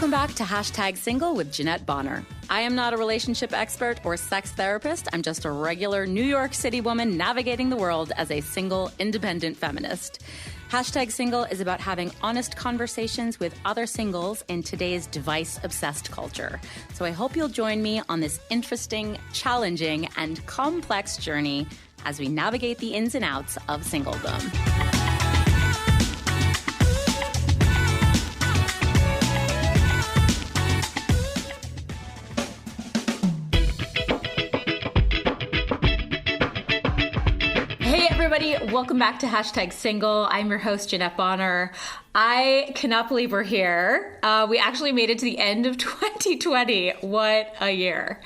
Welcome back to Hashtag Single with Jeanette Bonner. I am not a relationship expert or sex therapist. I'm just a regular New York City woman navigating the world as a single, independent feminist. Hashtag Single is about having honest conversations with other singles in today's device-obsessed culture. So I hope you'll join me on this interesting, challenging, and complex journey as we navigate the ins and outs of singledom. Hey everybody, welcome back to Hashtag Single. I'm your host, Jeanette Bonner. I cannot believe we're here. We actually made it to the end of 2020. What a year.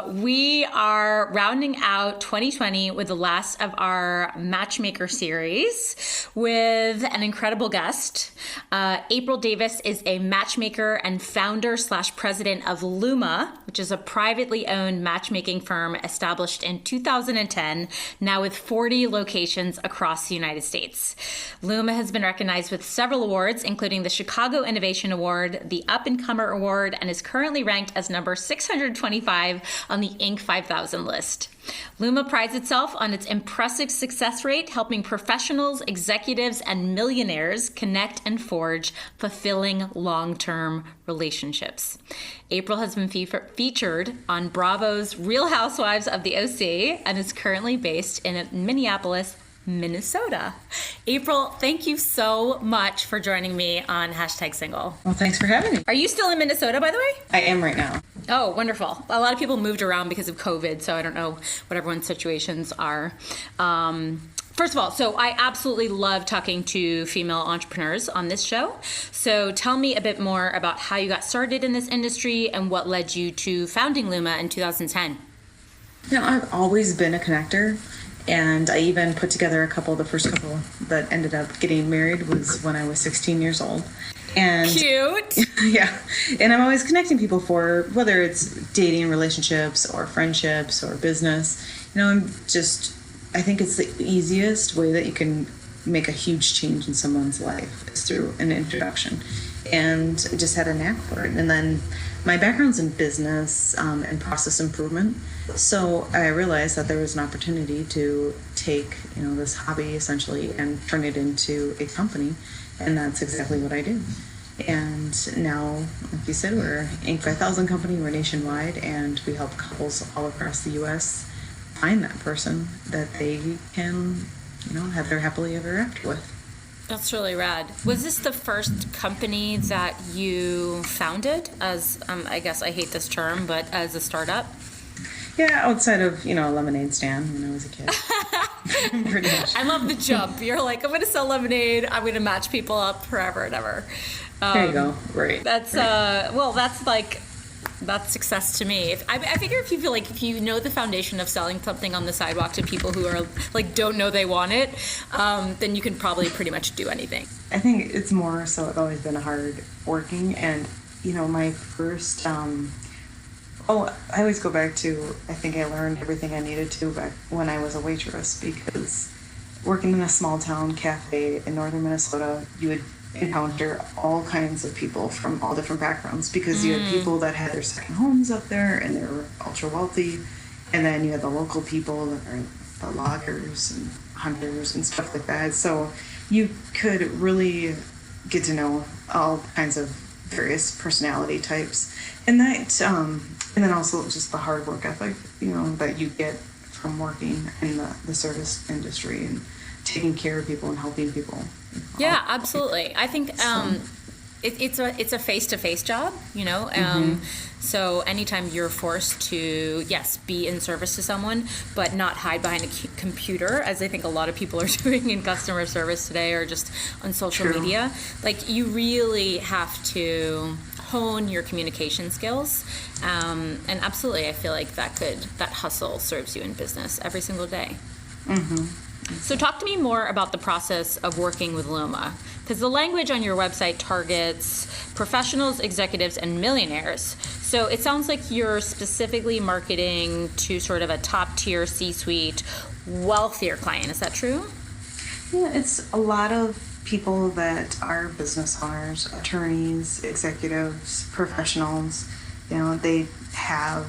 We are rounding out 2020 with the last of our matchmaker series with an incredible guest. April Davis is a matchmaker and founder / president of Luma, which is a privately owned matchmaking firm established in 2010, now with 40 locations across the United States. Luma has been recognized with several awards, including the Chicago Innovation Award, the Up and Comer Award, and is currently ranked as number 625 on the Inc. 5000 list. Luma prides itself on its impressive success rate, helping professionals, executives, and millionaires connect and forge fulfilling long-term relationships. April has been featured on Bravo's Real Housewives of the OC and is currently based in Minneapolis, Minnesota. April, thank you so much for joining me on Hashtag Single. Well, thanks for having me. Are you still in Minnesota, by the way? I am right now. Oh, wonderful. A lot of people moved around because of COVID, so I don't know what everyone's situations are. First of all, so I absolutely love talking to female entrepreneurs on this show. So tell me a bit more about how you got started in this industry and what led you to founding Luma in 2010. You know, I've always been a connector. And I even put together the first couple that ended up getting married was when I was 16 years old. And cute. Yeah. And I'm always connecting people for whether it's dating, relationships, or friendships, or business. You know, I think it's the easiest way that you can make a huge change in someone's life is through an introduction. And I just had a knack for it. And then my background's in business and process improvement. So I realized that there was an opportunity to take, this hobby essentially and turn it into a company. And that's exactly what I did. And now, like you said, we're Inc. 5000 company, we're nationwide, and we help couples all across the U.S. find that person that they can, have their happily ever after with. That's really rad. Was this the first company that you founded as, I guess I hate this term, but as a startup? Yeah, outside of, a lemonade stand when I was a kid. Pretty much. I love the jump. You're like, I'm going to sell lemonade. I'm going to match people up forever and ever. There you go. Right. That's, that's success to me. I figure if you know the foundation of selling something on the sidewalk to people who are don't know they want it, then you can probably pretty much do anything. I think it's more so I've always been hard working, and my first I always go back to I think I learned everything I needed to back when I was a waitress, because working in a small town cafe in northern Minnesota, you would encounter all kinds of people from all different backgrounds, because you had people that had their second homes up there and they were ultra wealthy, and then you had the local people that are the loggers and hunters and stuff like that. So you could really get to know all kinds of various personality types, and that and then also just the hard work ethic that you get from working in the service industry and taking care of people and helping people. Yeah, absolutely. I think it's a face-to-face job, So anytime you're forced to, yes, be in service to someone, but not hide behind a computer, as I think a lot of people are doing in customer service today or just on social media, you really have to hone your communication skills. And absolutely, I feel like that hustle serves you in business every single day. Mm-hmm. So talk to me more about the process of working with Luma, because the language on your website targets professionals, executives, and millionaires. So it sounds like you're specifically marketing to sort of a top-tier C-suite, wealthier client. Is that true? Yeah, it's a lot of people that are business owners, attorneys, executives, professionals. They have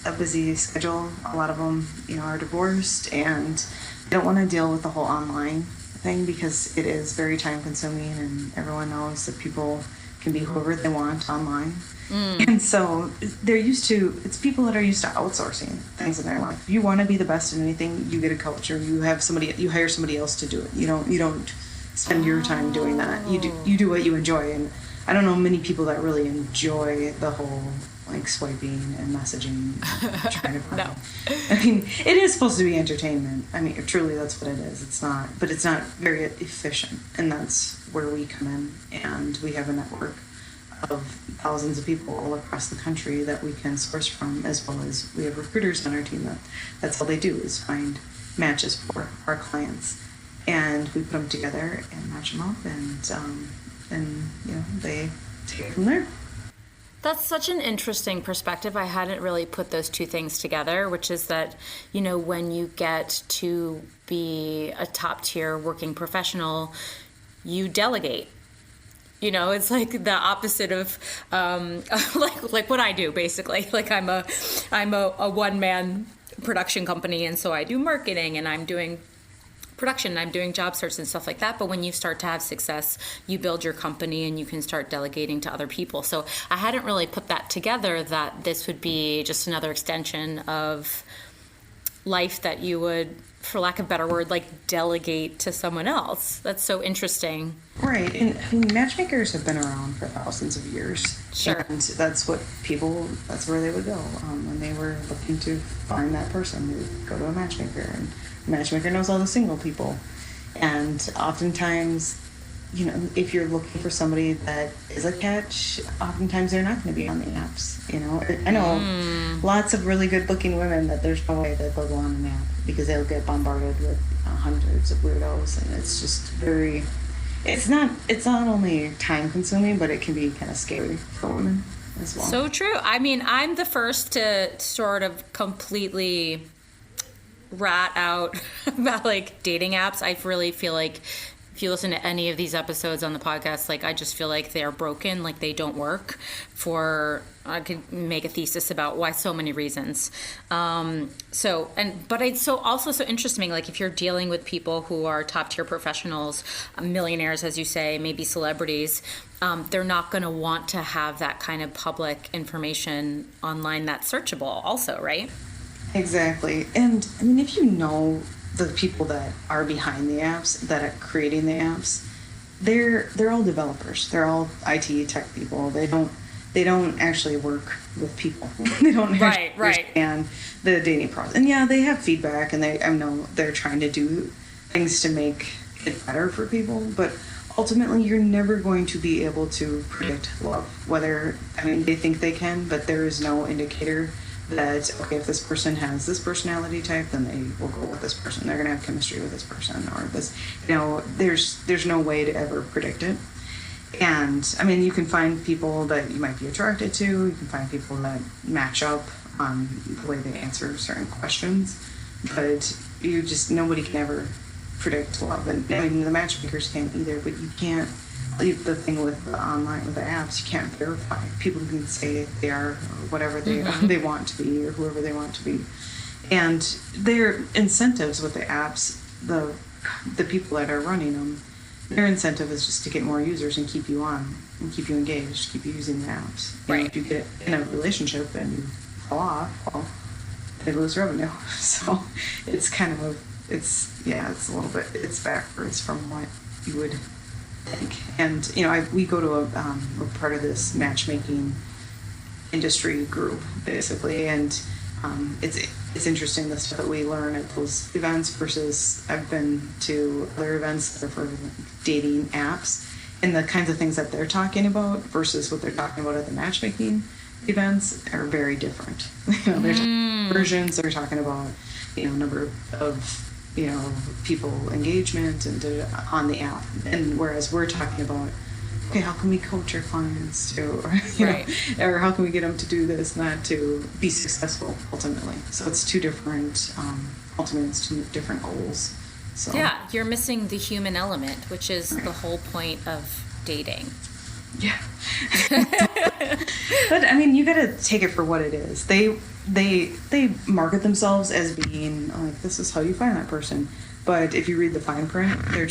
a busy schedule. A lot of them, are divorced and they don't want to deal with the whole online thing because it is very time consuming, and everyone knows that people can be whoever they want online. And so it's people that are used to outsourcing things in their life. If you want to be the best in anything, you get a coach, or you hire somebody else to do it. You don't spend your time doing that. You do what you enjoy. And I don't know many people that really enjoy the whole swiping and messaging and trying to find. No. I mean, it is supposed to be entertainment. I mean, truly that's what it is. It's not very efficient, and that's where we come in. And we have a network of thousands of people all across the country that we can source from, as well as we have recruiters on our team that's all they do is find matches for our clients, and we put them together and match them up, and they take it from there. That's such an interesting perspective. I hadn't really put those two things together, which is that, when you get to be a top tier working professional, you delegate. It's like the opposite of like what I do, basically. Like I'm a one-man production company, and so I do marketing, and I'm doing production, I'm doing job search and stuff like that. But when you start to have success, you build your company and you can start delegating to other people. So I hadn't really put that together, that this would be just another extension of life that you would, for lack of a better word, delegate to someone else. That's so interesting. Right. And matchmakers have been around for thousands of years. Sure. And that's where they would go when they were looking to find that person. They would go to a matchmaker, and the matchmaker knows all the single people. And oftentimes, if you're looking for somebody that is a catch, oftentimes they're not going to be on the apps. I know lots of really good looking women that there's no way that they'll go on an app, because they'll get bombarded with hundreds of weirdos, and it's just it's not only time consuming, but it can be kind of scary for women as well. So true. I mean, I'm the first to sort of completely rat out about dating apps. I really feel like if you listen to any of these episodes on the podcast, I just feel like they're broken, they don't work I could make a thesis about why, so many reasons. But it's also so interesting, if you're dealing with people who are top tier professionals, millionaires, as you say, maybe celebrities, they're not going to want to have that kind of public information online that's searchable also, right? Exactly. And I mean, if you know the people that are behind the apps, that are creating the apps, they're all developers. They're all IT tech people. They don't actually work with people. They don't understand the dating process. And yeah, they have feedback, and I know they're trying to do things to make it better for people, but ultimately you're never going to be able to predict love. They think they can, but there is no indicator that, okay, if this person has this personality type, then they will go with this person. They're going to have chemistry with this person, or this, there's no way to ever predict it. And I mean, you can find people that you might be attracted to. You can find people that match up on the way they answer certain questions, but nobody can ever predict love. And I mean, the matchmakers can't either, but you can't. The thing with online, with the apps, you can't verify. People can say they are whatever they want to be, or whoever they want to be. And their incentives with the apps, the people that are running them, their incentive is just to get more users and keep you on, and keep you engaged, keep you using the apps. Right. And if you get in a relationship and you fall off, well, they lose revenue. So it's kind of it's a little bit, it's backwards from what you would think. And we go to we're part of this matchmaking industry group, basically, and it's interesting the stuff that we learn at those events versus I've been to other events that are for dating apps, and the kinds of things that they're talking about versus what they're talking about at the matchmaking events are very different. They're talking versions, they're talking about number of people engagement and on the app, and whereas we're talking about, okay, how can we coach our clients to, or how can we get them to do this, not to be successful ultimately. So it's two different, ultimately it's two different goals So Yeah, you're missing the human element, which is the whole point of dating. yeah. But I mean, you got to take it for what it is. They market themselves as being like, this is how you find that person. But if you read the fine print, they're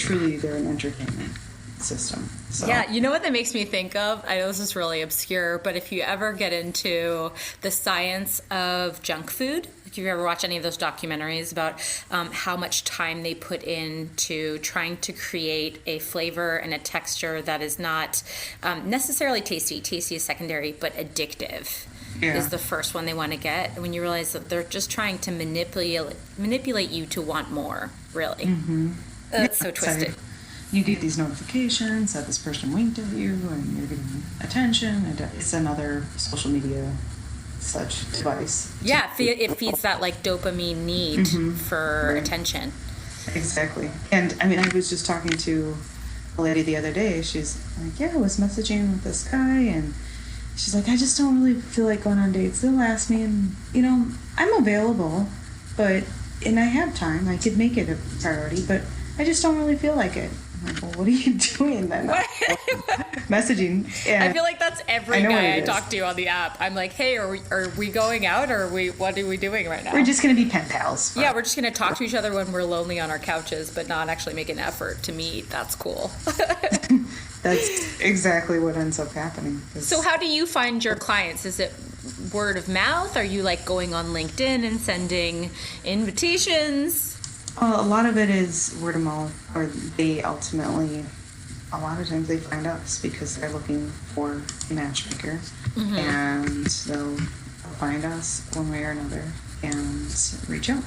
an entertainment system. So. Yeah, you know what that makes me think of? I know this is really obscure, but if you ever get into the science of junk food, if you ever watch any of those documentaries about how much time they put into trying to create a flavor and a texture that is not necessarily tasty. Tasty is secondary, but addictive. Yeah. Is the first one they want to get. When you realize that they're just trying to manipulate you to want more, really. Mm-hmm. That's so twisted. You get these notifications that this person winked at you and you're getting attention. And it's another social media such device. Yeah, it feeds that like dopamine need for attention. Exactly. And I mean, I was just talking to a lady the other day. She's like, yeah, I was messaging with this guy and she's like, I just don't really feel like going on dates. They'll ask me and, you know, I'm available, and I have time. I could make it a priority, but I just don't really feel like it. I'm like, well, what are you doing then? Messaging. And I feel like that's every guy I talk to on the app. I'm like, hey, are we going out or what are we doing right now? We're just going to be pen pals. Yeah, we're just going to talk to each other when we're lonely on our couches, but not actually make an effort to meet. That's cool. That's exactly what ends up happening. So how do you find your clients? Is it word of mouth? Are you like going on LinkedIn and sending invitations? A lot of it is word of mouth, or they ultimately, a lot of times they find us because they're looking for a matchmaker, and they'll find us one way or another and reach out.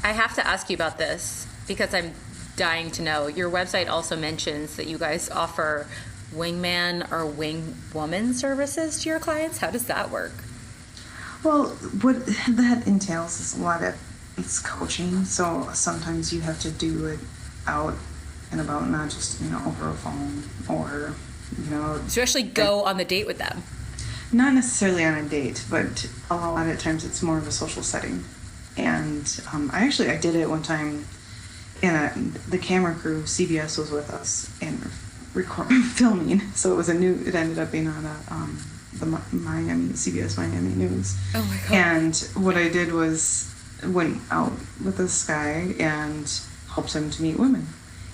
I have to ask you about this because I'm dying to know. Your website also mentions that you guys offer wingman or wingwoman services to your clients. How does that work? Well, what that entails is it's coaching, so sometimes you have to do it out and about, not just, over a phone or, So you actually go on the date with them? Not necessarily on a date, but a lot of times it's more of a social setting. And I did it one time, and the camera crew, CBS, was with us and filming, so it ended up being on the CBS Miami News. Oh my God. And what I did was went out with this guy and helped him to meet women.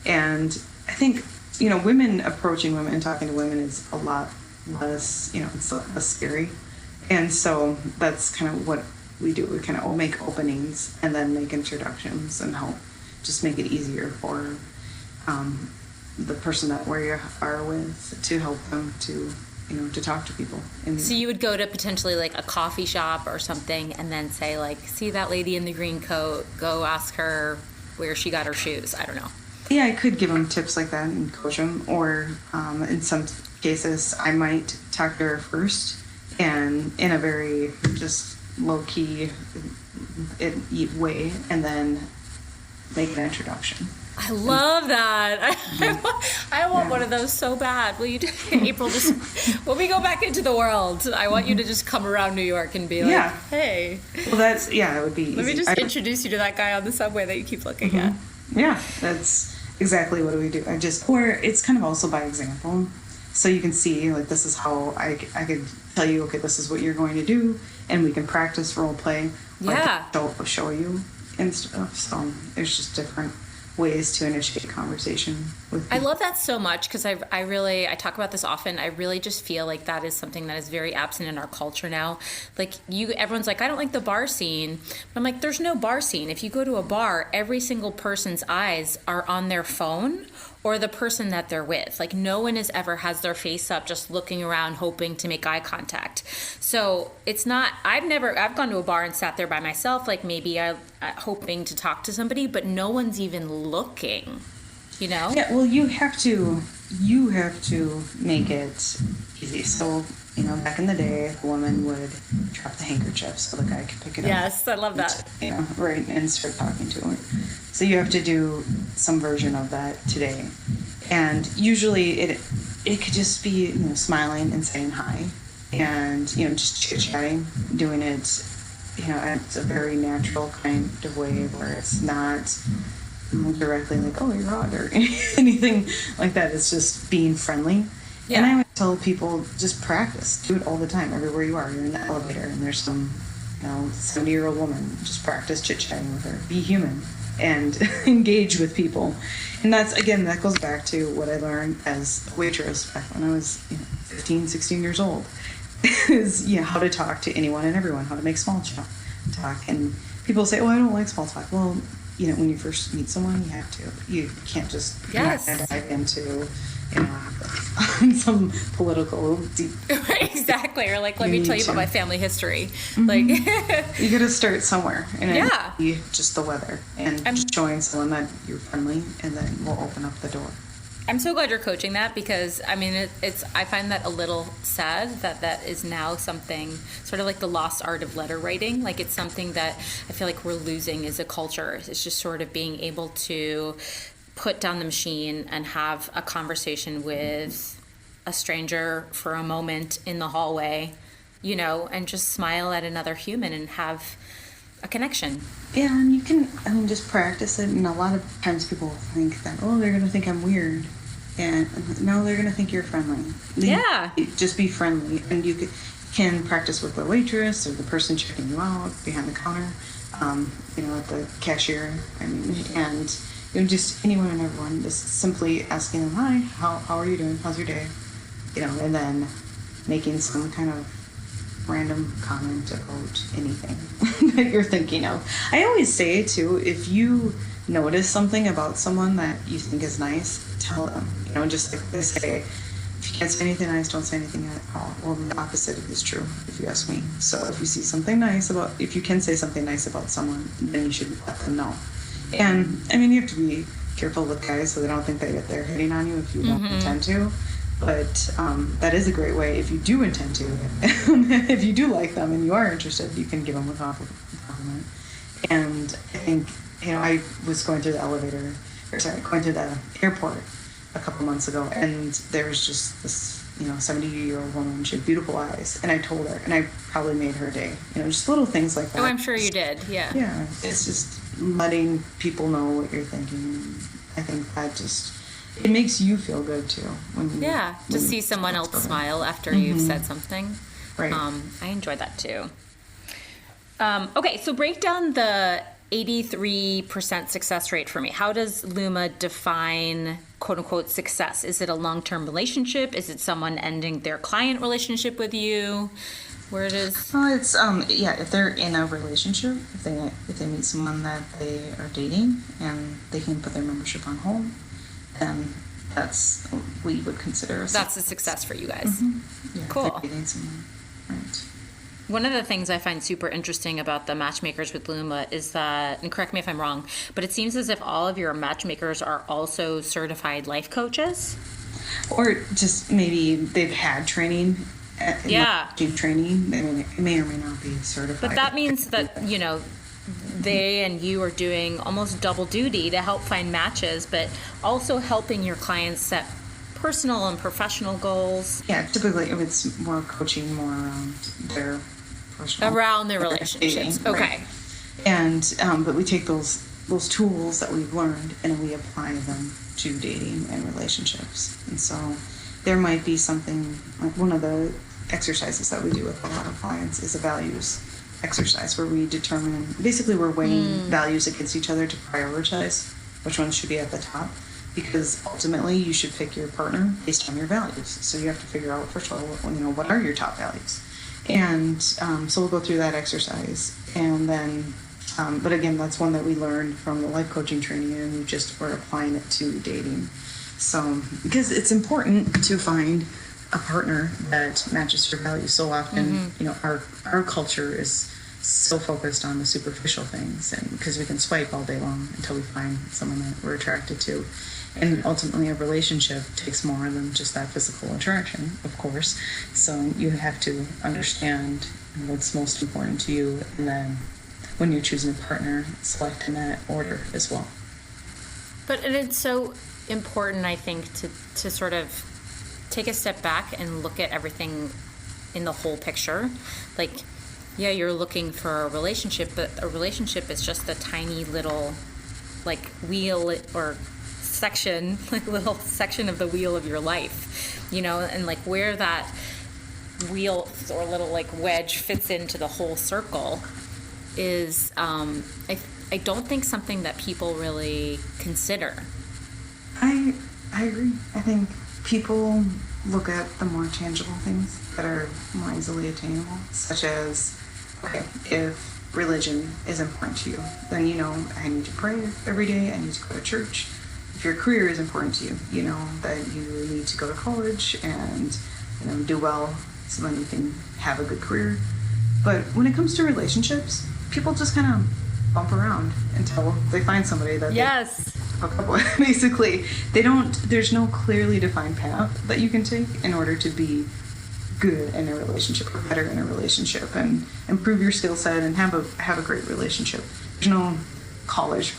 And I think, women approaching women and talking to women is a lot less, it's less scary. And so that's kind of what we do. We kind of make openings and then make introductions and help just make it easier for the person that we are with to help them to talk to people. So you would go to potentially like a coffee shop or something and then say like, see that lady in the green coat, go ask her where she got her shoes. I don't know. Yeah, I could give them tips like that and coach them. Or in some cases, I might talk to her first and in a very just low-key way, and then make an introduction. I love that. I want one of those so bad. Will you, April, when we go back into the world, I want you to just come around New York and be like, hey. Well, it would be easy. Let me just introduce you to that guy on the subway that you keep looking at. Yeah, that's exactly what we do. Or it's kind of also by example. So you can see, like, this is how I could tell you, okay, this is what you're going to do, and we can practice role play. Yeah. Like, show you and stuff. So there's just different ways to initiate conversation with people. I love that so much because I talk about this often. I really just feel like that is something that is very absent in our culture now. Like everyone's like, I don't like the bar scene. But I'm like, there's no bar scene. If you go to a bar, every single person's eyes are on their phone or the person that they're with. Like no one has their face up just looking around hoping to make eye contact. So it's not, I've gone to a bar and sat there by myself, like maybe hoping to talk to somebody, but no one's even looking, Yeah, well, you have to make it easy. So, back in the day, a woman would drop the handkerchief so the guy could pick it up. Yes, I love that. Right, and start talking to her. So you have to do some version of that today. And usually it could just be, smiling and saying hi and, just chit-chatting, doing it, it's a very natural kind of way where it's not directly like, oh, you're hot or anything like that. It's just being friendly. Yeah. And I would tell people, just practice. Do it all the time, everywhere you are. You're in the elevator and there's some 70-year-old woman. Just practice chit-chatting with her. Be human and engage with people. And that's, again, that goes back to what I learned as a waitress back when I was 15, 16 years old. Is how to talk to anyone and everyone, how to make small talk. And people say, oh, I don't like small talk. Well, when you first meet someone, you have to. You can't just dive into some political deep. Exactly. Or like, let me tell you about my family history. Mm-hmm. Like, you got to start somewhere, and it might be just the weather and just showing someone that you're friendly, and then we'll open up the door. I'm so glad you're coaching that, because I mean I find that a little sad that is now something sort of like the lost art of letter writing. Like, it's something that I feel like we're losing as a culture. It's just sort of being able to put down the machine and have a conversation with a stranger for a moment in the hallway, and just smile at another human and have a connection. Yeah, and you can, just practice it. And a lot of times people think that, oh, they're going to think I'm weird. And no, they're going to think you're friendly. Just be friendly. And you can practice with the waitress or the person checking you out behind the counter, at the cashier. And just anyone and everyone, just simply asking them, hi, how are you doing? How's your day? And then making some kind of random comment about anything that you're thinking of. I always say, too, if you notice something about someone that you think is nice, tell them. Just like they say, if you can't say anything nice, don't say anything at all. Well, the opposite is true, if you ask me. So if you see something nice if you can say something nice about someone, then you should let them know. And, you have to be careful with guys so they don't think that they're hitting on you if you don't intend to. But that is a great way if you do intend to. If you do like them and you are interested, you can give them a compliment. And I think, I was going through the airport a couple months ago, and there was just this, 70-year-old woman. She had beautiful eyes, and I told her, and I probably made her day. Just little things like that. Oh, I'm sure you did. Yeah. Yeah, it's just letting people know what you're thinking. I think that it makes you feel good too to see someone else smile after you've said something. Right. I enjoy that too. Okay, so break down the 83% success rate for me. How does Luma define quote unquote success? Is it a long-term relationship? Is it someone ending their client relationship with you? Where it is? Well, it's if they're in a relationship, if they meet someone that they are dating and they can put their membership on hold, then that's what we would consider that's a success for you guys. Mm-hmm. Yeah, cool. If they're dating someone, right. One of the things I find super interesting about the matchmakers with Luma is that, and correct me if I'm wrong, but it seems as if all of your matchmakers are also certified life coaches. Or just maybe they've had training. Training. It may or may not be certified. But that means that, they and you are doing almost double duty to help find matches, but also helping your clients set personal and professional goals. Yeah, typically it's more coaching, more around their personal... Around their relationships. Dating, okay. Right. And, but we take those tools that we've learned and we apply them to dating and relationships. And so there might be something, like one of the exercises that we do with a lot of clients is a values exercise where we determine, basically we're weighing values against each other to prioritize which ones should be at the top, because ultimately you should pick your partner based on your values. So you have to figure out, first of all, what are your top values? And so we'll go through that exercise. And then, but again, that's one that we learned from the life coaching training, and we're applying it to dating. So, because it's important to find a partner that matches your values. So often, our culture is so focused on the superficial things, and because we can swipe all day long until we find someone that we're attracted to. And ultimately, a relationship takes more than just that physical attraction, of course. So you have to understand what's most important to you, and then when you're choosing a partner, select in that order as well. But it's so important, I think, to sort of take a step back and look at everything in the whole picture. Like, Yeah, you're looking for a relationship, but a relationship is just a tiny little, like, wheel or section, like little section of the wheel of your life, and like where that wheel or little like wedge fits into the whole circle is, I don't think something that people really consider. I agree. I think people look at the more tangible things that are more easily attainable, such as, okay, if religion is important to you, then I need to pray every day, I need to go to church. If your career is important to you, you know that you need to go to college and do well so then you can have a good career. But when it comes to relationships, people just kind of bump around until they find somebody that Yes. they hook up with. Basically, there's no clearly defined path that you can take in order to be good in a relationship or better in a relationship and improve your skill set and have a great relationship. There's no college,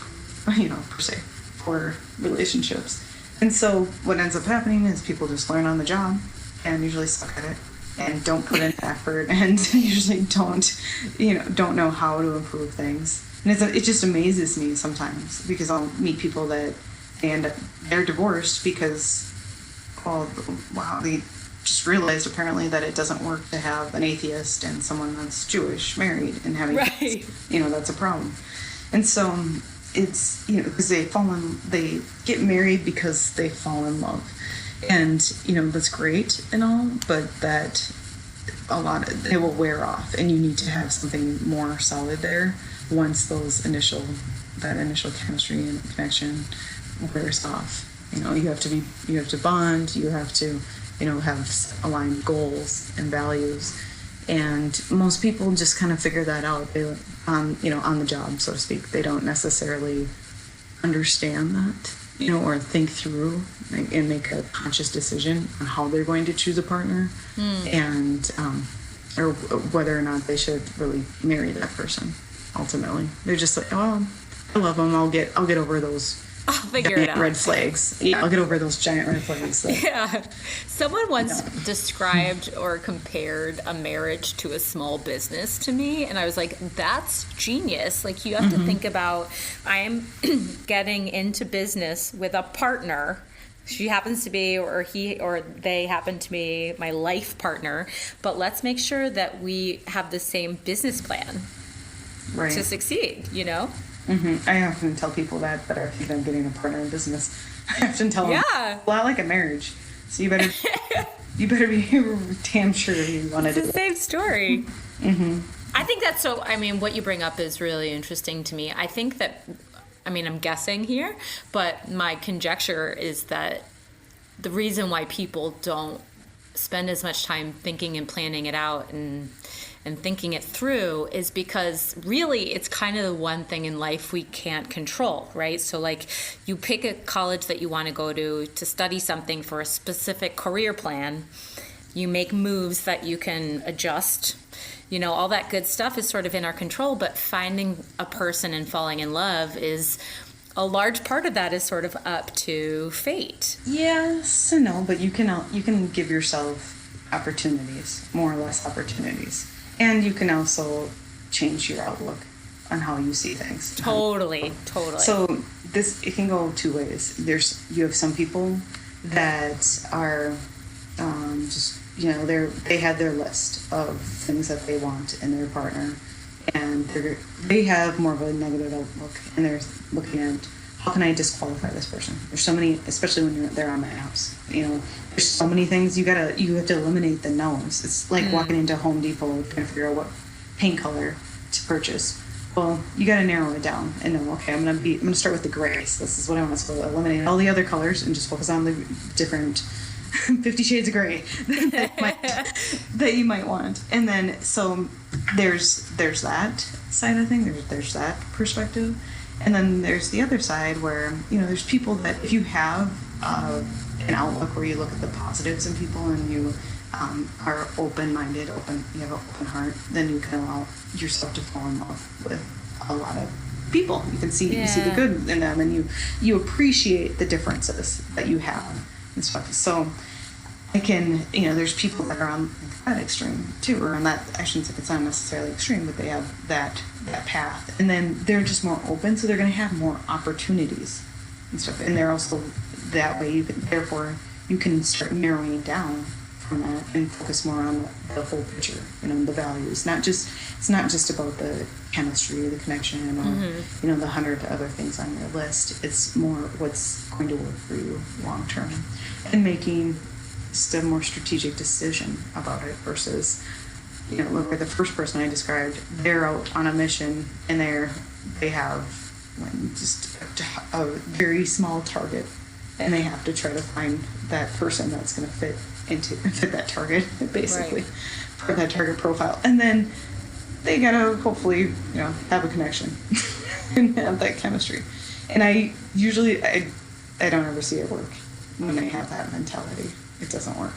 per se, for relationships. And so what ends up happening is people just learn on the job and usually suck at it and don't put in effort and usually don't know how to improve things. And it just amazes me sometimes because I'll meet people that they're divorced because, they just realized apparently that it doesn't work to have an atheist and someone that's Jewish married and having right. That's a problem. And so it's because they get married because they fall in love, and that's great and all, but that it will wear off, and you need to have something more solid there once that initial chemistry and connection wears off. You have to bond, you have to have aligned goals and values, and most people just kind of figure that out on the job, so to speak. They don't necessarily understand that, or think through and make a conscious decision on how they're going to choose a partner, and or whether or not they should really marry that person. Ultimately, they're just like, oh, I love them. I'll get over those. I'll figure it out. Red flags. Yeah, I'll get over those giant red flags. Yeah. Someone once described or compared a marriage to a small business to me, and I was like, that's genius. Like, you have to think about, I am getting into business with a partner. She happens to be, or he or they happen to be my life partner, but let's make sure that we have the same business plan to succeed, I often tell people that are thinking of getting a partner in business. I often tell them, well, I like a marriage, so you better be damn sure you want to do it. It's the same story. I think that's so. I mean, what you bring up is really interesting to me. I think that, I'm guessing here, but my conjecture is that the reason why people don't spend as much time thinking and planning it out and thinking it through is because really it's kind of the one thing in life we can't control, right? So like you pick a college that you want to go to study something for a specific career plan, you make moves that you can adjust, all that good stuff is sort of in our control, but finding a person and falling in love is a large part of that is sort of up to fate. Yes and no, but you can give yourself opportunities, more or less opportunities. And you can also change your outlook on how you see things. Totally. So it can go two ways. You have some people that are they had their list of things that they want in their partner, and they have more of a negative outlook, and they're looking at, how can I disqualify this person? There's so many, especially when they're on the apps. There's so many things you have to eliminate the no's. It's like walking into Home Depot trying to figure out what paint color to purchase. Well, you got to narrow it down and know, okay, I'm gonna start with the grays. This is what I want. So eliminate all the other colors and just focus on the different 50 shades of gray that you might want. And then so there's that side of thing. There's that perspective. And then there's the other side where, there's people that if you have an outlook where you look at the positives in people and you are open-minded, you have an open heart, then you can allow yourself to fall in love with a lot of people. You can see the good in them, and you appreciate the differences that you have and stuff. So there's people that are on that extreme too, or on that, I shouldn't say it's not necessarily extreme, but they have that path. And then they're just more open, so they're going to have more opportunities and stuff. And they're also that way, therefore, you can start narrowing down from that and focus more on the whole picture, the values. It's not just about the chemistry or the connection or, the 100 other things on your list. It's more what's going to work for you long term. And making just a more strategic decision about it versus, look at the first person I described. They're out on a mission and they have just a very small target, and they have to try to find that person that's going to fit that target, basically, for that target profile. And then they gotta hopefully, have a connection and have that chemistry. And I don't ever see it work when they have that mentality. It doesn't work.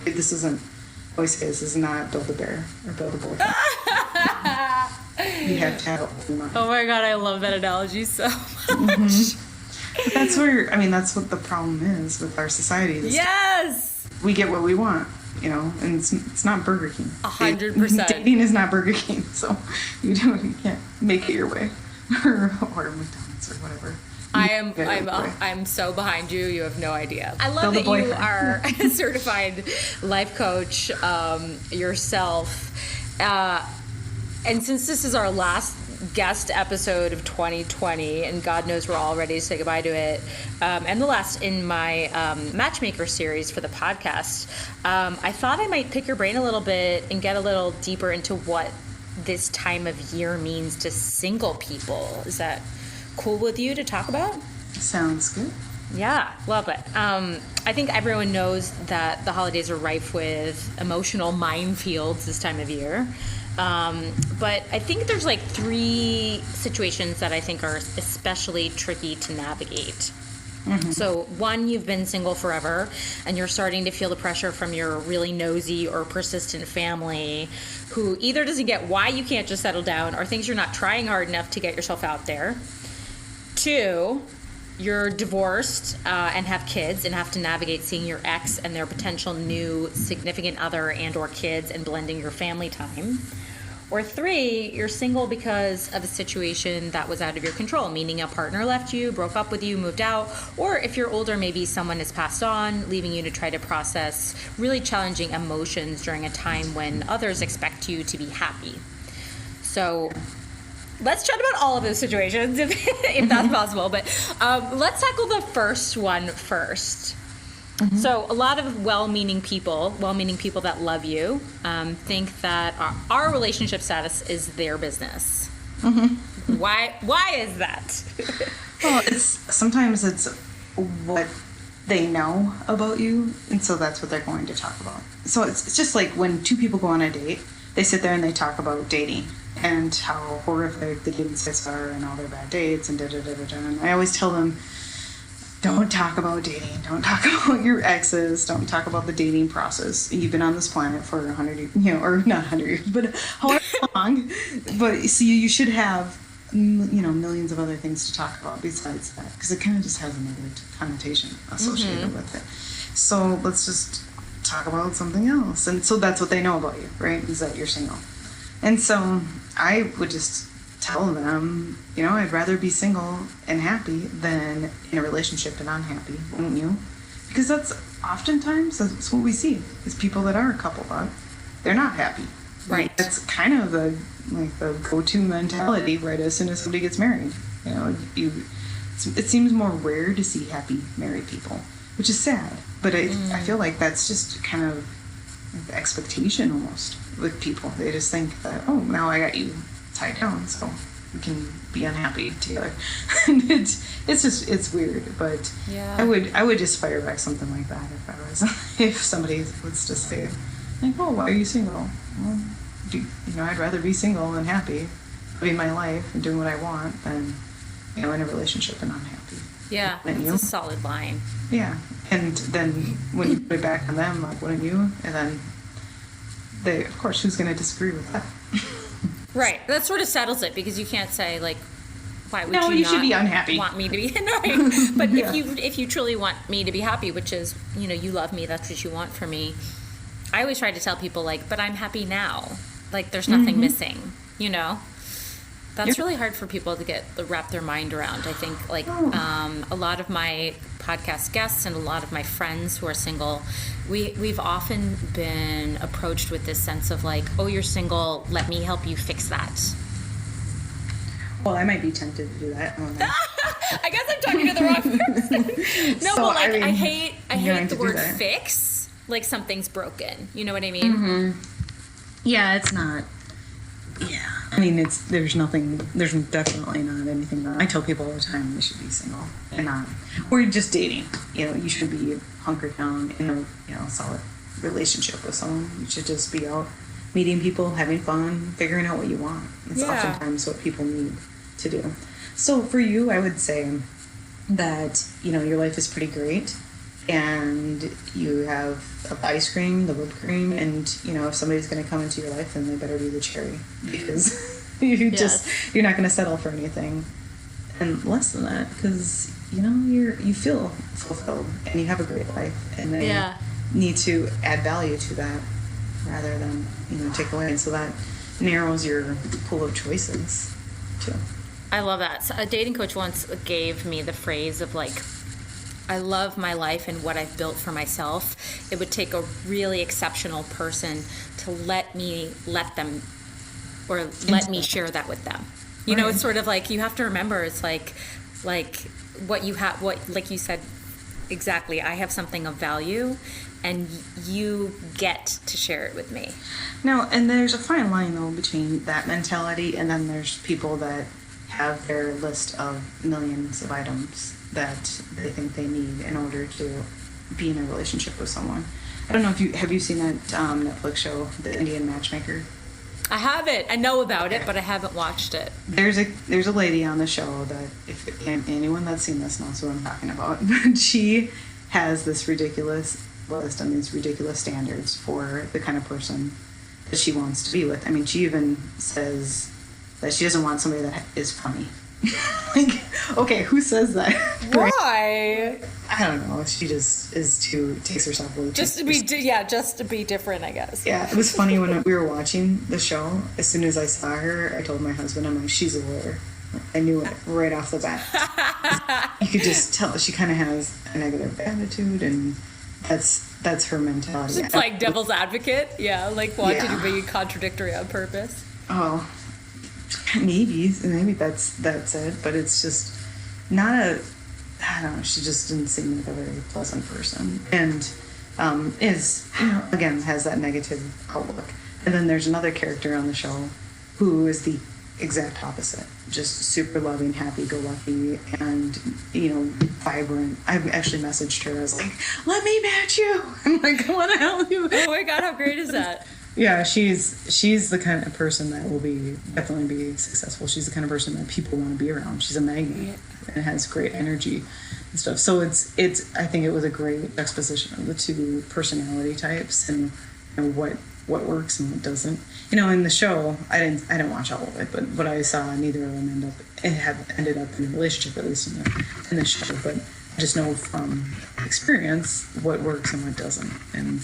This isn't. I always say this is not build a bear or build a boyfriend. You have to have it in mind. Oh my God, I love that analogy so much. But that's what the problem is with our society. Yes. We get what we want, and it's not Burger King. 100%. Dating is not Burger King, so you can't make it your way, or McDonald's or whatever. I'm so behind you. You have no idea. I love that you are a certified life coach yourself. And since this is our last guest episode of 2020, and God knows we're all ready to say goodbye to it, and the last in my matchmaker series for the podcast, I thought I might pick your brain a little bit and get a little deeper into what this time of year means to single people. Is that cool with you to talk about? Sounds good. Yeah, love it. I think everyone knows that the holidays are rife with emotional minefields this time of year. But I think there's like 3 situations that I think are especially tricky to navigate. Mm-hmm. So 1, you've been single forever and you're starting to feel the pressure from your really nosy or persistent family who either doesn't get why you can't just settle down or thinks you're not trying hard enough to get yourself out there. 2, you're divorced and have kids and have to navigate seeing your ex and their potential new significant other and or kids and blending your family time. Or 3, you're single because of a situation that was out of your control, meaning a partner left you, broke up with you, moved out, or if you're older, maybe someone has passed on, leaving you to try to process really challenging emotions during a time when others expect you to be happy. So let's chat about all of those situations if that's possible, but let's tackle the first one first. Mm-hmm. So a lot of well-meaning people that love you, think that our relationship status is their business. Mm-hmm. Why is that? Well, sometimes it's what they know about you, and so that's what they're going to talk about. So it's just like when 2 people go on a date, they sit there and they talk about dating and how horrific the dating sites are and all their bad dates and da-da-da-da-da. And I always tell them, don't talk about dating. Don't talk about your exes. Don't talk about the dating process. You've been on this planet for 100 years, or not 100 years, but however long. But see, you should have, millions of other things to talk about besides that, because it kind of just has a negative connotation associated with it. So let's just talk about something else. And so that's what they know about you, right? Is that you're single. And so I would just tell them, I'd rather be single and happy than in a relationship and unhappy, wouldn't you? Because that's what we see is people that are a couple but they're not happy. Right. That's kind of the go-to mentality right as soon as somebody gets married. It seems more rare to see happy married people, which is sad. But I feel like that's just kind of like the expectation almost with people. They just think that, oh, now I got you tied down, so we can be unhappy together. And it's weird, but yeah. I would just fire back something like that if somebody was to say like, oh, why are you single? Well, I'd rather be single and happy, living my life and doing what I want than in a relationship and unhappy. Yeah, that's a solid line. Yeah, and then when you put it back on them, like, wouldn't you? And then of course, who's going to disagree with that? Right. That sort of settles it, because you can't say, like, why would No, you you not should be unhappy. want me to be right? But Yeah. if you truly want me to be happy, which is, you know, you love me, that's what you want from me. I always try to tell people, like, but I'm happy now. Like, there's nothing missing, you know? That's really hard for people to wrap their mind around. I think, like, a lot of my podcast guests and a lot of my friends who are single, we've often been approached with this sense of, like, oh, you're single, let me help you fix that. Well, I might be tempted to do that. I guess I'm talking to the wrong person. No, So, but, like, I mean, I hate the to do word that. fix. Like, something's broken. You know what I mean? Yeah, it's not. Yeah. I mean, there's definitely not anything wrong. I tell people all the time they should be single and not, or just dating. You know, you should be hunkered down in a solid relationship with someone. You should just be out meeting people, having fun, figuring out what you want. It's oftentimes what people need to do. So for you, I would say that, you know, your life is pretty great. And you have the ice cream, the whipped cream, and, you know, if somebody's going to come into your life, then they better be the cherry, because you're not going to settle for anything and less than that, because, you know, you feel fulfilled and you have a great life, and they need to add value to that rather than, you know, take away. And so that narrows your pool of choices too. I love that. So a dating coach once gave me the phrase of, like, I love my life and what I've built for myself. It would take a really exceptional person to let me share that with them. You know, it's sort of like, you have to remember, it's like what you have, like you said, exactly, I have something of value and you get to share it with me. No, and there's a fine line though between that mentality and then there's people that have their list of millions of items that they think they need in order to be in a relationship with someone. I don't know if have you seen that Netflix show, The Indian Matchmaker? I haven't. I know about it, but I haven't watched it. There's a lady on the show that, if anyone that's seen this knows what I'm talking about, but she has this ridiculous list and these ridiculous standards for the kind of person that she wants to be with. I mean, she even says that she doesn't want somebody that is funny. Like, okay, who says that? Why? I don't know. She just takes herself really just to be different, I guess. Yeah, it was funny when we were watching the show. As soon as I saw her, I told my husband, I'm like, she's a lawyer. I knew it right off the bat. You could just tell she kind of has a negative attitude, and that's her mentality. It's like devil's advocate. Yeah, like wanting to be contradictory on purpose. Oh, maybe that's it, but it's just not I don't know, she just didn't seem like a very pleasant person, and is, you know, again, has that negative outlook. And then there's another character on the show who is the exact opposite, just super loving, happy-go-lucky, and, you know, vibrant. I actually messaged her. I was like, let me match you. I'm like, I want to help you. Oh my god, how great is that? Yeah, she's the kind of person that will definitely be successful. She's the kind of person that people want to be around. She's a magnet and has great energy and stuff. So it's I think it was a great exposition of the two personality types and, you know, what works and what doesn't. You know, in the show, I didn't watch all of it, but what I saw, neither of them ended up in a relationship, at least in the show. But I just know from experience what works and what doesn't, and,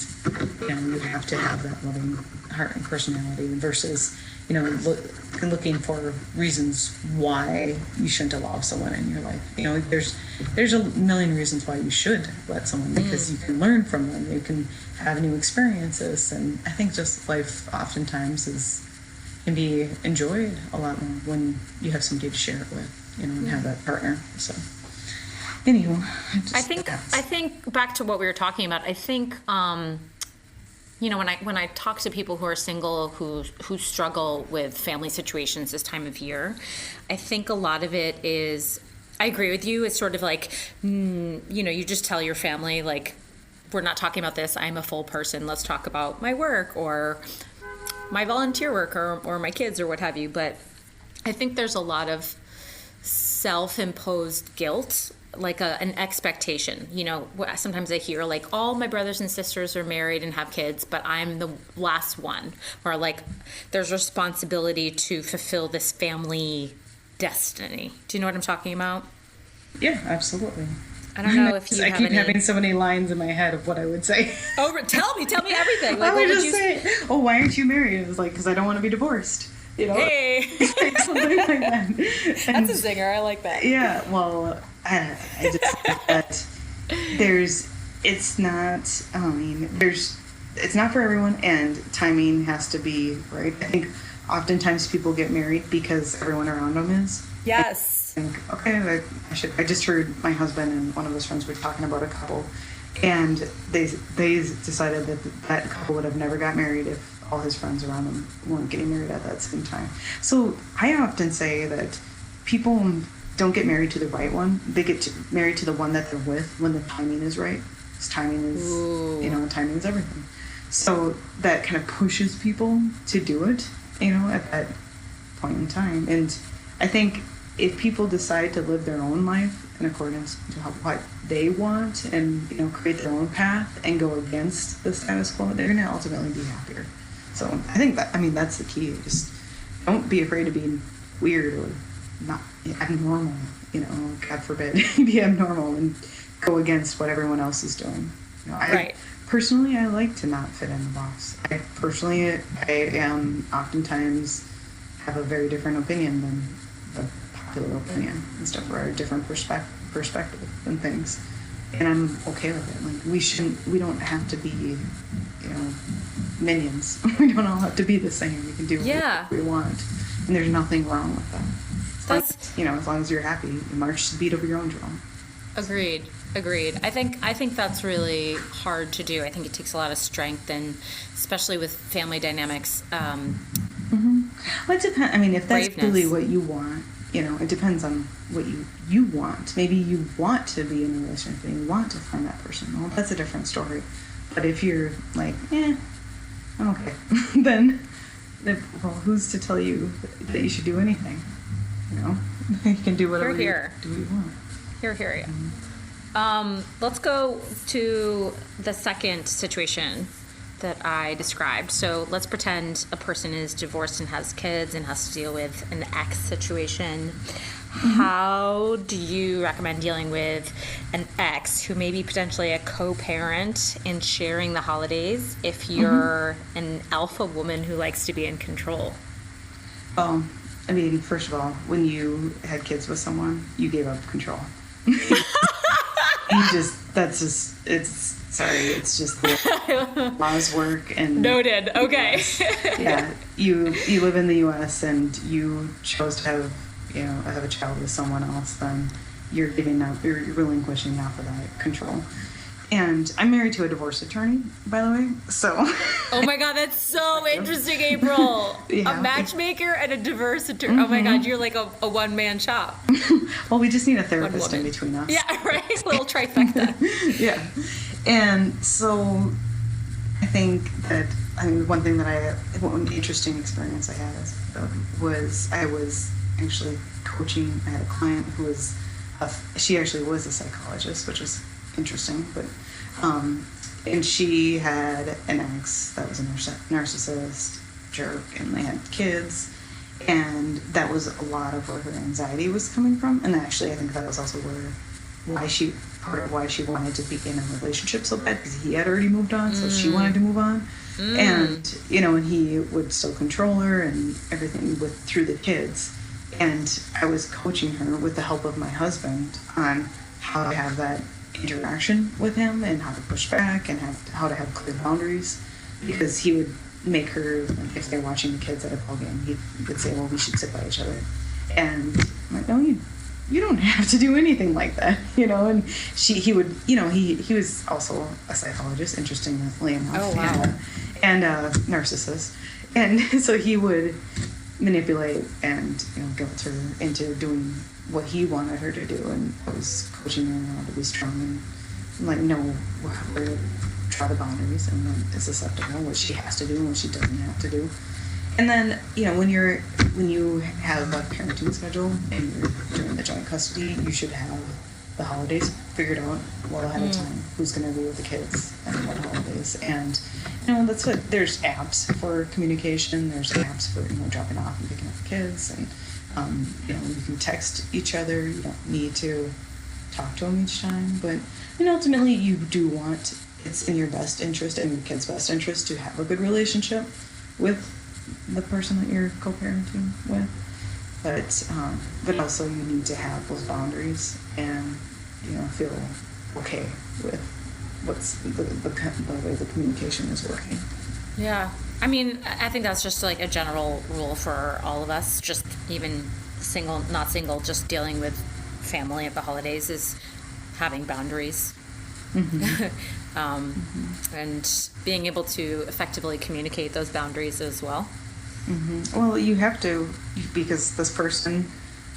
you know, you have to have that loving heart and personality versus, you know, looking for reasons why you shouldn't allow someone in your life. You know, there's a million reasons why you should let someone, because you can learn from them, you can have new experiences, and I think just life oftentimes can be enjoyed a lot more when you have somebody to share it with, you know, and have that partner. So. Anywho, I think back to what we were talking about. I think, you know, when I talk to people who are single who struggle with family situations this time of year, I think a lot of it is, I agree with you. It's sort of like, you know, you just tell your family, like, we're not talking about this. I'm a full person. Let's talk about my work or my volunteer work or my kids or what have you. But I think there's a lot of self-imposed guilt, like an expectation. You know, sometimes I hear, like, all my brothers and sisters are married and have kids, but I'm the last one. Or, like, there's responsibility to fulfill this family destiny. Do you know what I'm talking about? Yeah, absolutely. I don't know if you I keep having so many lines in my head of what I would say. Oh, tell me everything. Like, I would just say, "Oh, why aren't you married?" It was like, because I don't want to be divorced. You know, hey, something like that. And, that's a zinger. I like that. Yeah, well, I just think that it's not. I mean, it's not for everyone, and timing has to be right. I think oftentimes people get married because everyone around them is. Yes. Think, okay, I just heard my husband and one of his friends were talking about a couple, and they decided that couple would have never got married if all his friends around him weren't getting married at that same time. So I often say that people don't get married to the right one; they get married to the one that they're with when the timing is right. Because timing is, timing is everything. So that kind of pushes people to do it, at that point in time. And I think if people decide to live their own life in accordance to what they want and create their own path and go against the status quo, they're going to ultimately be happier. So I think that's the key. Just don't be afraid of being weird or not abnormal. God forbid, be abnormal and go against what everyone else is doing. Right. Personally, I like to not fit in the box. I am oftentimes have a very different opinion than the popular opinion and stuff, or a different perspective and things, and I'm okay with it. Like we don't have to be, minions. We don't all have to be the same. We can do what we want, and there's nothing wrong with that. As long as you're happy, you march to the beat of your own drum. Agreed. I think that's really hard to do. I think it takes a lot of strength, and especially with family dynamics. Well, it depends. I mean, if that's really what you want, it depends on what you want. Maybe you want to be in a relationship and you want to find that person. Well, that's a different story. But if you're like, I'm okay, then who's to tell you that you should do anything? You can do whatever you want. Here. Let's go to the second situation that I described. So let's pretend a person is divorced and has kids and has to deal with an ex situation. How do you recommend dealing with an ex who may be potentially a co-parent and sharing the holidays if you're an alpha woman who likes to be in control? I mean, first of all, when you had kids with someone, you gave up control. It's just the laws work and noted. Okay. Yeah, you live in the U.S. and you chose to have a child with someone else, then you're relinquishing half of that control. And I'm married to a divorce attorney, by the way, so. Oh my God, that's so interesting, April. Yeah. A matchmaker and a divorce attorney. Oh my God, you're like a one-man shop. Well, we just need a therapist in between us. Yeah, right? A little trifecta. Yeah. And so I think that, one interesting experience I had was I was actually coaching. I had a client who was, she actually was a psychologist, which was interesting, but and she had an ex that was a narcissist jerk, and they had kids, and that was a lot of where her anxiety was coming from. And actually I think that was also why she wanted to be in a relationship so bad, because he had already moved on, so she wanted to move on. And and he would still control her and everything through the kids. And I was coaching her with the help of my husband on how to have that interaction with him and how to push back and how to have clear boundaries, because he would make her, if they're watching the kids at a ball game, he would say, well, we should sit by each other. And I'm like, no, you don't have to do anything like that, and he would, he was also a psychologist, interestingly enough. Oh, wow. And a narcissist. And so he would manipulate and guilt her into doing what he wanted her to do, and I was coaching her on how to be strong and know where to draw the boundaries and what is acceptable, what she has to do and what she doesn't have to do. And then when you have a parenting schedule and you're doing the joint custody, you should have the holidays figured out well ahead of time. Who's going to be with the kids and what holidays, and that's what there's apps for communication. There's apps for dropping off and picking up the kids, and You can text each other. You don't need to talk to them each time. But ultimately, you do want, it's in your best interest and your kid's best interest to have a good relationship with the person that you're co-parenting with. But also you need to have those boundaries and feel okay with what's the way the communication is working. Yeah. I mean, I think that's just like a general rule for all of us, just even single, not single, just dealing with family at the holidays is having boundaries. And being able to effectively communicate those boundaries as well. Well, you have to, because this person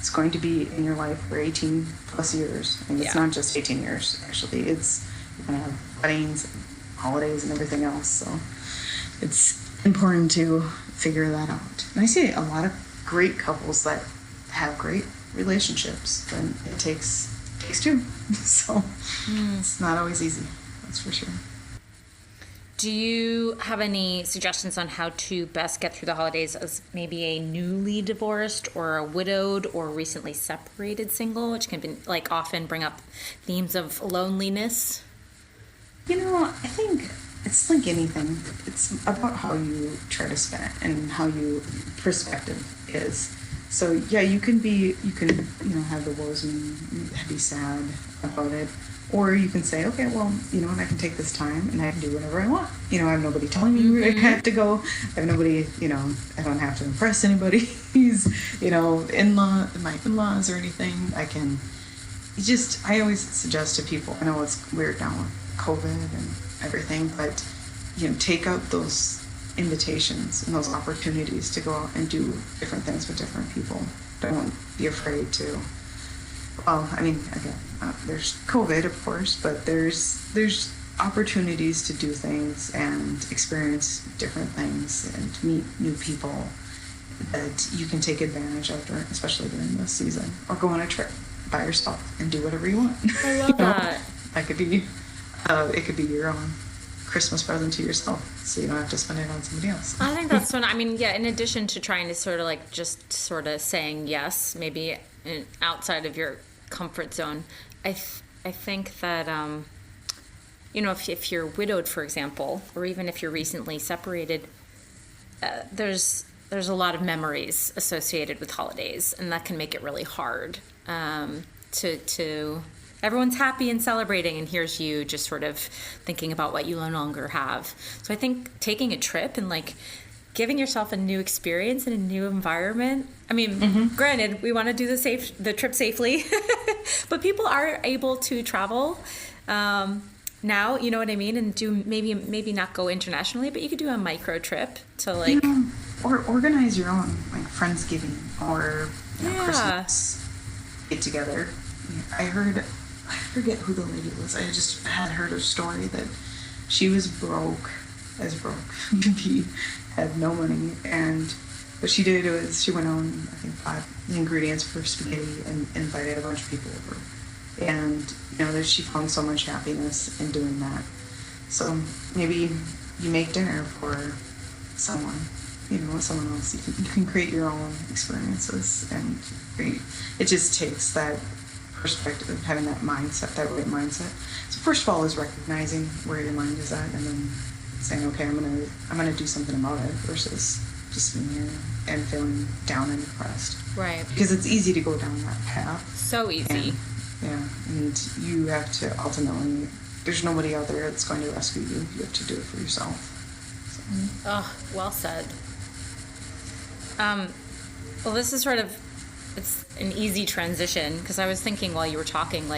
is going to be in your life for 18 plus years. And it's not just 18 years, actually. You're going to have weddings, holidays, and everything else. So it's important to figure that out. And I see a lot of great couples that have great relationships, but it takes two. So it's not always easy, that's for sure. Do you have any suggestions on how to best get through the holidays as maybe a newly divorced or a widowed or recently separated single, which can be, like, often bring up themes of loneliness? I think it's like anything. It's about how you try to spend it and how your perspective is. So yeah, you can have the woes and be sad about it. Or you can say, okay, well, what, I can take this time and I can do whatever I want. I have nobody telling me where I have to go. I have nobody, I don't have to impress anybody. My in-laws or anything. I always suggest to people, I know it's weird now with COVID and everything, but, take out those invitations and those opportunities to go out and do different things with different people. Don't be afraid to. Well, again, there's COVID, of course, but there's opportunities to do things and experience different things and meet new people that you can take advantage of, especially during this season, or go on a trip by yourself and do whatever you want. I love that. That could be, it could be your own Christmas present to yourself, so you don't have to spend it on somebody else. I think that's fun. In addition to trying to sort of saying yes, maybe outside of your comfort zone, I think that if you're widowed, for example, or even if you're recently separated, there's a lot of memories associated with holidays, and that can make it really hard to everyone's happy and celebrating, and here's you just sort of thinking about what you no longer have. So I think taking a trip and giving yourself a new experience in a new environment. Granted, we want to do the trip safely, but people are able to travel now, you know what I mean, and do maybe not go internationally, but you could do a micro trip to or organize your own Friendsgiving or Christmas get together. I forget who the lady was. I just had heard a story that she was broke could be, had no money, and what she did was she went on, I think, bought the ingredients for spaghetti and invited a bunch of people over, and that she found so much happiness in doing that. So maybe you make dinner for someone, someone else. You can create your own experiences and create. It just takes that perspective of having that mindset, that right mindset. So first of all is recognizing where your mind is at, and then saying, okay, I'm gonna do something about it, versus just being here and feeling down and depressed. Right. Because it's easy to go down that path. So easy. And you have to ultimately, there's nobody out there that's going to rescue you. You have to do it for yourself. So. Oh, well said. Well, this is it's an easy transition, because I was thinking while you were talking,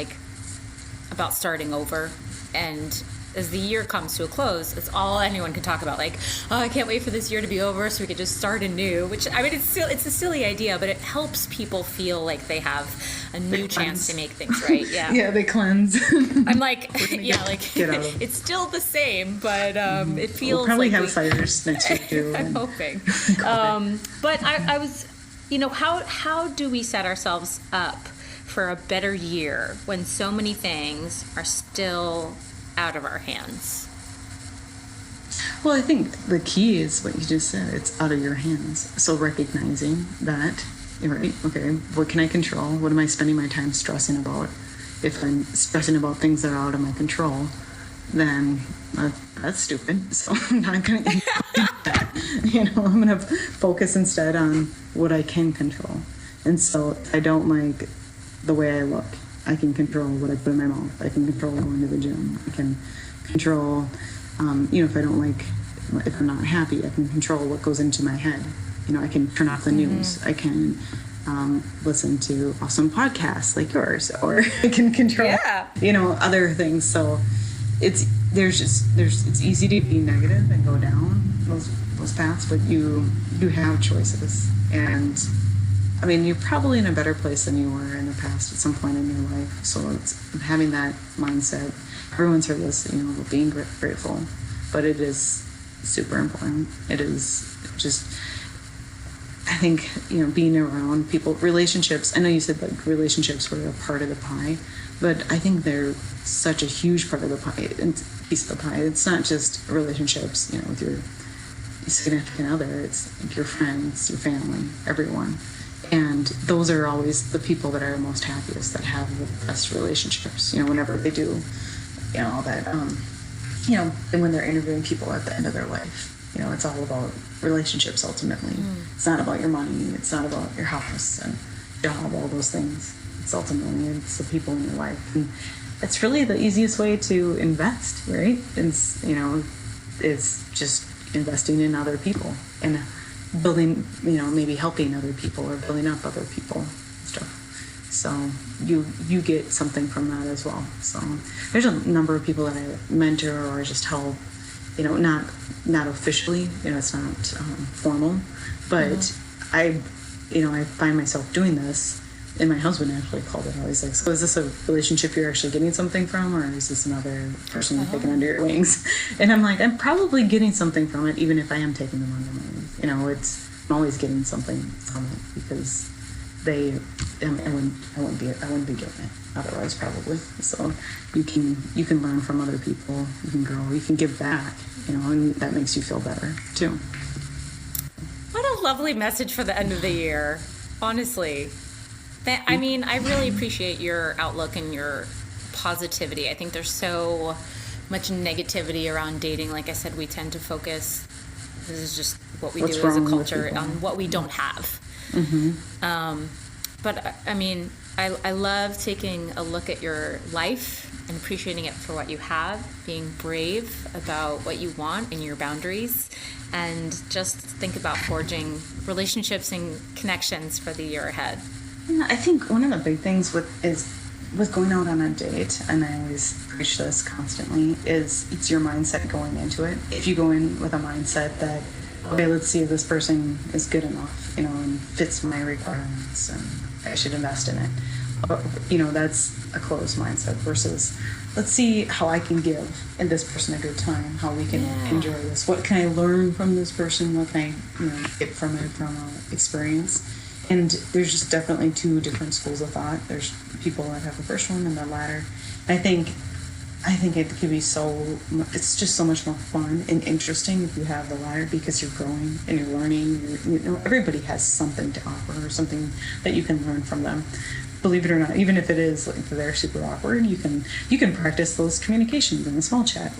about starting over, and as the year comes to a close, it's all anyone can talk about. I can't wait for this year to be over so we could just start anew. Which, it's a silly idea, but it helps people feel like they have a new chance to make things right. Yeah. Yeah, they cleanse. I'm it's still the same, but it feels. We'll probably have fires next week too. I'm hoping. But I was, how do we set ourselves up for a better year when so many things are still out of our hands? Well, I think the key is what you just said. It's out of your hands. So recognizing that right? Okay, what can I control? What am I spending my time stressing about? If I'm stressing about things that are out of my control, then that's stupid. So I'm not going to do that. I'm going to focus instead on what I can control. And so if I don't like the way I look, I can control what I put in my mouth. I can control going to the gym. I can control, if I don't like, if I'm not happy, I can control what goes into my head. I can turn off the news. I can listen to awesome podcasts like yours, or I can control, other things. So it's easy to be negative and go down those paths, but you have choices. And I mean, you're probably in a better place than you were in the past at some point in your life. So it's having that mindset. Everyone's heard this, being grateful, but it is super important. It is just, I think, being around people, relationships. I know you said like relationships were a part of the pie, but I think they're such a huge part of the pie, and piece of the pie. It's not just relationships, with your significant other. It's like your friends, your family, everyone. And those are always the people that are most happiest, that have the best relationships, whenever they do, all that, and when they're interviewing people at the end of their life, it's all about relationships ultimately. It's not about your money. It's not about your house and job, all those things. It's the people in your life. And it's really the easiest way to invest, right? It's, it's just investing in other people and building, maybe helping other people or building up other people and stuff. So you get something from that as well. So there's a number of people that I mentor or just help, not officially, it's not formal, but I find myself doing this. And my husband actually called it out. He's like, so is this a relationship you're actually getting something from, or is this another person taking under your wings? And I'm like, I'm probably getting something from it, even if I am taking them under my wings. I'm always getting something from it, because I wouldn't be getting it otherwise, probably. So you can learn from other people, you can grow, you can give back, and that makes you feel better too. What a lovely message for the end of the year, honestly. I mean, I really appreciate your outlook and your positivity. I think there's so much negativity around dating. Like I said, we tend to focus, this is just what we do as a culture, on what we don't have. But I mean, I love taking a look at your life and appreciating it for what you have, being brave about what you want and your boundaries, and just think about forging relationships and connections for the year ahead. Yeah, I think one of the big things with going out on a date, and I always preach this constantly, is it's your mindset going into it. If you go in with a mindset that, okay, let's see if this person is good enough, and fits my requirements, and I should invest in it. That's a closed mindset versus, let's see how I can give this person a good time, how we can enjoy this. What can I learn from this person? What can I, get from it from experience? And there's just definitely two different schools of thought. There's people that have the first one and the latter. And I think it could be it's just so much more fun and interesting if you have the latter, because you're growing and you're learning. Everybody has something to offer, or something that you can learn from them. Believe it or not, even if it is like they're super awkward, you can practice those communications in a small chat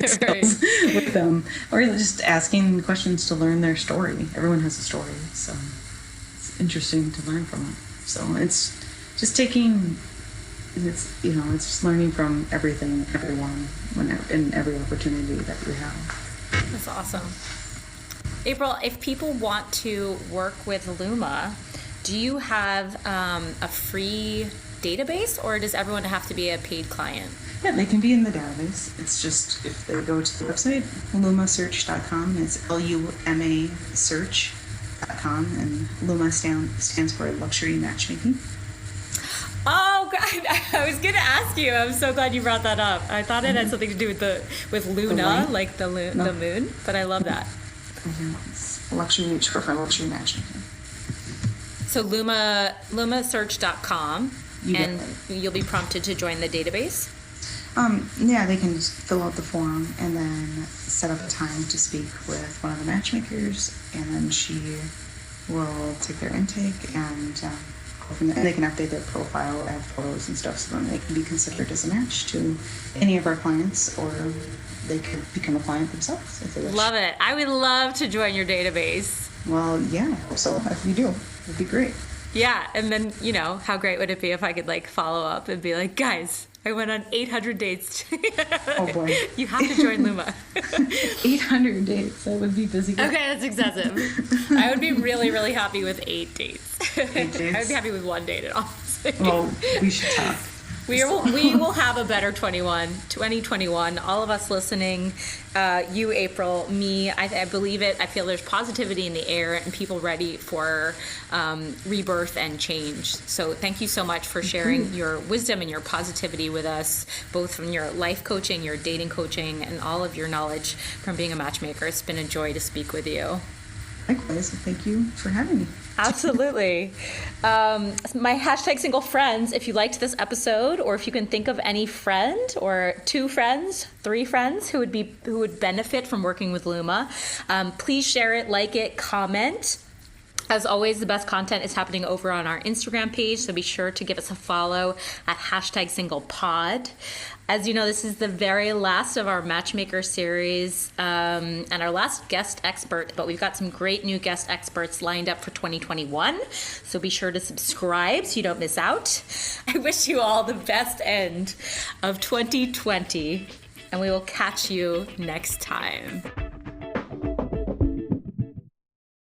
skills with them, or just asking questions to learn their story. Everyone has a story, so it's interesting to learn from it. So it's just it's just learning from everything, everyone, in every opportunity that you have. That's awesome. April, if people want to work with Luma, do you have a free database, or does everyone have to be a paid client? Yeah, they can be in the database. It's just, if they go to the website, lumasearch.com, it's Luma search.com, and Luma stands for luxury matchmaking. Oh, God, I was going to ask you. I'm so glad you brought that up. I thought it had something to do with Luna, like the moon, but I love that. It's luxury, short for luxury matchmaking. So lumasearch.com, and you'll be prompted to join the database? Yeah, they can just fill out the form and then set up a time to speak with one of the matchmakers, and then she will take their intake and go from there. And they can update their profile, add photos and stuff, so then they can be considered as a match to any of our clients, or they could become a client themselves if they wish. Love it. I would love to join your database. Well, yeah, so if you do, it'd be great. Yeah, and then, how great would it be if I could follow up and be like, guys, I went on 800 dates. Oh boy. You have to join Luma. 800 dates, that would be busy. Okay, that's excessive. I would be really, really happy with 8 dates. 8 dates? I would be happy with 1 date, honestly. Well, we should talk. We will have a better 2021. All of us listening, you, April, me, I believe it. I feel there's positivity in the air and people ready for rebirth and change. So thank you so much for sharing your wisdom and your positivity with us, both from your life coaching, your dating coaching, and all of your knowledge from being a matchmaker. It's been a joy to speak with you. Likewise, thank you for having me. Absolutely. My hashtag single friends, if you liked this episode, or if you can think of any friend or 2 friends, 3 friends who would benefit from working with Luma, please share it, like it, comment. As always, the best content is happening over on our Instagram page, so be sure to give us a follow at hashtag singlepod. As you know, this is the very last of our Matchmaker series and our last guest expert, but we've got some great new guest experts lined up for 2021, so be sure to subscribe so you don't miss out. I wish you all the best end of 2020, and we will catch you next time.